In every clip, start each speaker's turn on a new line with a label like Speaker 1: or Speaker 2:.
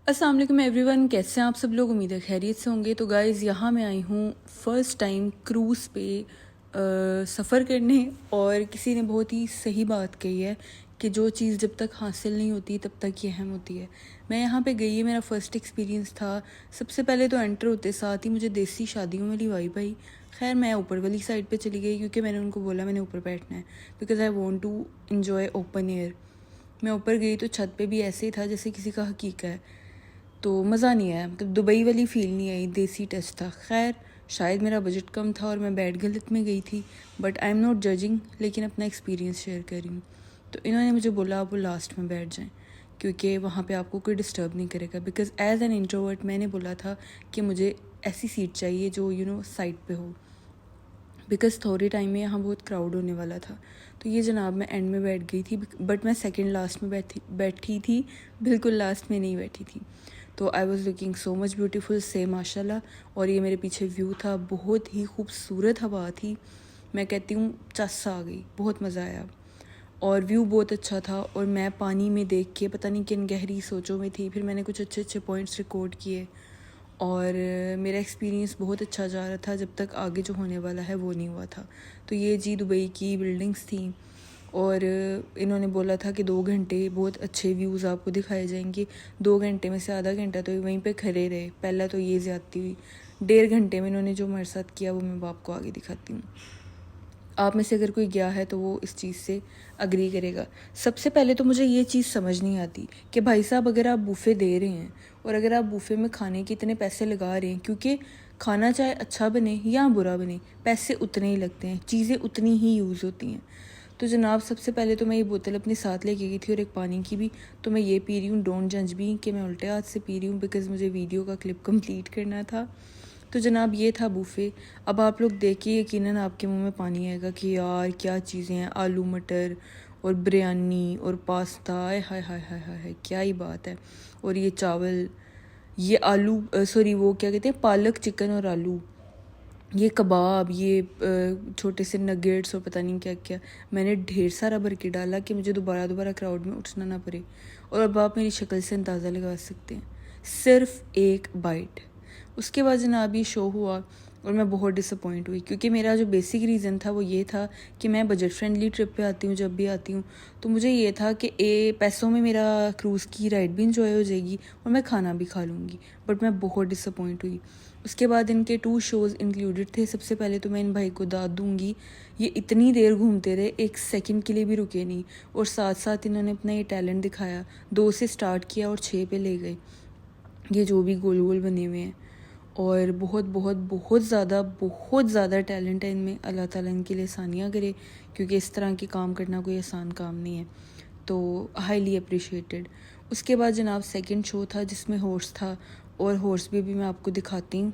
Speaker 1: अस्सलाम वालेकुम एवरीवन, कैसे हैं आप सब लोग। उम्मीद है खैरियत से होंगे। तो गाइज़ यहाँ मैं आई हूँ फ़र्स्ट टाइम क्रूज़ पे सफ़र करने। और किसी ने बहुत ही सही बात कही है कि जो चीज़ जब तक हासिल नहीं होती तब तक ये अहम होती है। मैं यहाँ पे गई, मेरा फ़र्स्ट एक्सपीरियंस था। सबसे पहले तो एंटर होते साथ ही मुझे देसी शादियों वाली वाइब आई। खैर मैं ऊपर वाली साइड पे चली गई क्योंकि मैंने उनको बोला मैंने ऊपर बैठना है, because I want to enjoy open air. मैं ऊपर गई तो छत पे भी ऐसे ही था जैसे किसी का हकीका है, तो मज़ा नहीं आया। मतलब दुबई वाली फ़ील नहीं आई, देसी टच था। खैर शायद मेरा बजट कम था और मैं बैड गलत में गई थी, but I am not judging, लेकिन अपना एक्सपीरियंस शेयर कर रही हूँ। तो इन्होंने मुझे बोला आप वो लास्ट में बैठ जाएं क्योंकि वहाँ पे आपको कोई डिस्टर्ब नहीं करेगा। बिकॉज़ एज एन इंट्रोवर्ट मैंने बोला था कि मुझे ऐसी सीट चाहिए जो साइड पे हो, बिकॉज़ थोड़े टाइम में यहाँ बहुत क्राउड होने वाला था। तो ये जनाब मैं एंड में बैठ गई थी, बट मैं सेकंड लास्ट में बैठी थी, बिल्कुल लास्ट में नहीं बैठी थी। तो I was looking so much beautiful से माशाल्लाह। और ये मेरे पीछे व्यू था, बहुत ही खूबसूरत हवा थी। मैं कहती हूँ चस आ गई, बहुत मज़ा आया। और व्यू बहुत अच्छा था और मैं पानी में देख के पता नहीं किन गहरी सोचों में थी। फिर मैंने कुछ अच्छे अच्छे पॉइंट्स रिकॉर्ड किए और मेरा एक्सपीरियंस बहुत अच्छा जा रहा था जब तक आगे जो होने वाला है वो नहीं हुआ था। तो ये जी दुबई की बिल्डिंग्स थी और इन्होंने बोला था कि 2 घंटे बहुत अच्छे व्यूज़ आपको दिखाए जाएंगे। 2 घंटे में से आधा घंटा तो वहीं पे खड़े रहे। पहला तो ये ज़्यादती हुई। 1.5 घंटे में इन्होंने जो हमारे साथ किया वो मैं आपको आगे दिखाती हूँ। आप में से अगर कोई गया है तो वो इस चीज़ से अग्री करेगा। सबसे पहले तो मुझे ये चीज़ समझ नहीं आती कि भाई साहब अगर आप बूफ़े दे रहे हैं और अगर आप बूफ़े में खाने के इतने पैसे लगा रहे हैं, क्योंकि खाना चाहे अच्छा बने या बुरा बने पैसे उतने ही लगते हैं, चीज़ें उतनी ही यूज़ होती हैं। तो जनाब सबसे पहले तो मैं ये बोतल अपने साथ लेके गई थी और एक पानी की भी। तो मैं ये पी रही हूँ, डोंट जज भी कि मैं उल्टे हाथ से पी रही हूँ, बिकॉज़ मुझे वीडियो का क्लिप कंप्लीट करना था। तो जनाब ये था बूफ़े। अब आप लोग देखिए, यकीनन आपके मुंह में पानी आएगा कि यार क्या चीज़ें हैं। आलू मटर और बिरयानी और पास्ता, हाय हाय हाय हाय हाय, क्या ही बात है। और ये चावल, ये आलू सॉरी वो क्या कहते हैं, पालक चिकन और आलू, ये कबाब, ये छोटे से नगेट्स और पता नहीं क्या क्या। मैंने ढेर सारा भर के डाला कि मुझे दोबारा क्राउड में उठना ना पड़े। और अब आप मेरी शक्ल से अंदाज़ा लगा सकते हैं, सिर्फ एक बाइट। उसके बाद जनाब ये शो हुआ और मैं बहुत डिसअपॉइंट हुई, क्योंकि मेरा जो बेसिक रीज़न था वो ये था कि मैं बजट फ्रेंडली ट्रिप पे आती हूँ जब भी आती हूँ। तो मुझे ये था कि पैसों में मेरा क्रूज़ की राइड भी इंजॉय हो जाएगी और मैं खाना भी खा लूँगी। बट मैं बहुत डिसअपॉइंट हुई। उसके बाद इनके 2 शोज़ इंक्लूडेड थे। सबसे पहले तो मैं इन भाई को दाद दूँगी, ये इतनी देर घूमते रहे, 1 सेकंड के लिए भी रुके नहीं। और साथ साथ इन्होंने अपना ये टैलेंट दिखाया। 2 से स्टार्ट किया और 6 पे ले गए। ये जो भी गोल गोल बने हुए हैं, और बहुत बहुत बहुत ज़्यादा टैलेंट है इनमें। अल्लाह ताला इनके लिए आसानियाँ करे, क्योंकि इस तरह के काम करना कोई आसान काम नहीं है। तो हाईली अप्रिशिएटेड। उसके बाद जनाब सेकंड शो था जिसमें हॉर्स था, और हॉर्स भी मैं आपको दिखाती हूँ।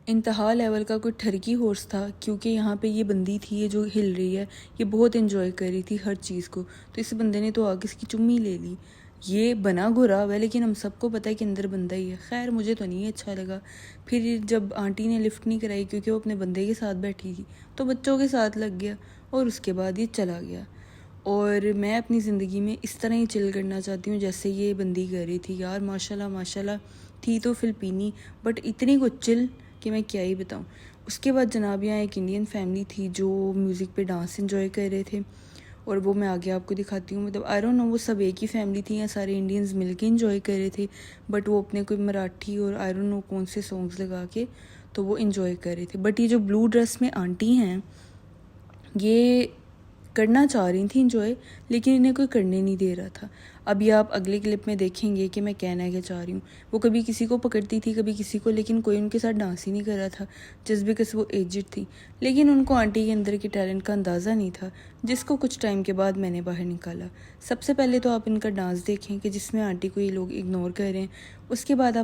Speaker 1: इंतहा लेवल का कोई ठरकी हॉर्स था, क्योंकि यहाँ पे ये बंदी थी, ये जो हिल रही है, ये बहुत इन्जॉय कर रही थी हर चीज़ को। तो इस बंदे ने तो आगे इसकी चुम्मी ले ली। ये बना घुरा हुआ है, लेकिन हम सबको पता है कि अंदर बंदा ही है। खैर मुझे तो नहीं अच्छा लगा। फिर जब आंटी ने लिफ्ट नहीं कराई क्योंकि वो अपने बंदे के साथ बैठी थी, तो बच्चों के साथ लग गया और उसके बाद ये चला गया। और मैं अपनी ज़िंदगी में इस तरह ही चिल करना चाहती हूँ जैसे ये बंदी कर रही थी। यार माशाल्लाह माशाल्लाह, थी तो फ़िलिपीनी बट इतनी कुछ चिल कि मैं क्या ही बताऊँ। उसके बाद जनाब यहाँ एक इंडियन फैमिली थी जो म्यूज़िक पे डांस एंजॉय कर रहे थे, और वो मैं आगे आपको दिखाती हूँ। मतलब आई डोंट नो वो सब एक ही फैमिली थी या सारे इंडियंस मिलके एंजॉय कर रहे थे, बट वो अपने कोई मराठी और आई डोंट नो कौन से सॉन्ग्स लगा के तो वो एंजॉय कर रहे थे। बट ये जो ब्लू ड्रेस में आंटी हैं, ये करना चाह रही थी इंजॉय, लेकिन इन्हें कोई करने नहीं दे रहा था। अभी आप अगले क्लिप में देखेंगे कि मैं कहना क्या चाह रही हूँ। वो कभी किसी को पकड़ती थी कभी किसी को, लेकिन कोई उनके साथ डांस ही नहीं कर रहा था, जस्ट बिकॉज वो एजिड थी। लेकिन उनको आंटी के अंदर के टैलेंट का अंदाज़ा नहीं था, जिसको कुछ टाइम के बाद मैंने बाहर निकाला। सबसे पहले तो आप इनका डांस देखें कि जिसमें आंटी को ये लोग इग्नोर कर रहे हैं। उसके बाद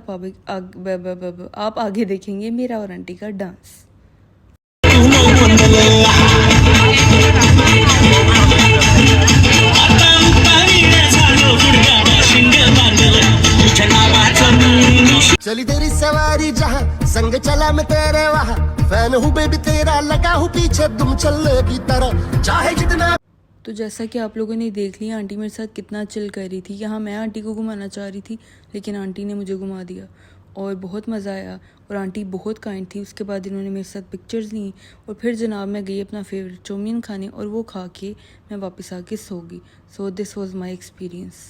Speaker 1: आप आगे देखेंगे मेरा और आंटी का डांस।
Speaker 2: चली तेरी सवारी जहाँ संग चला मैं तेरे वहाँ, फैन हूँ बेबी तेरा, लगा हूँ पीछे तुम चलने की तरह, चाहे जितना
Speaker 1: तो जैसा कि आप लोगों ने देख लिया आंटी मेरे साथ कितना चिल कर रही थी। यहाँ मैं आंटी को घुमाना चाह रही थी लेकिन आंटी ने मुझे घुमा दिया और बहुत मज़ा आया और आंटी बहुत काइंड थी। उसके बाद इन्होंने मेरे साथ पिक्चर्स ली और फिर जनाब मैं गई अपना फेवरेट चाउमीन खाने और वो खा के मैं वापस आके सो गई। So this was my experience.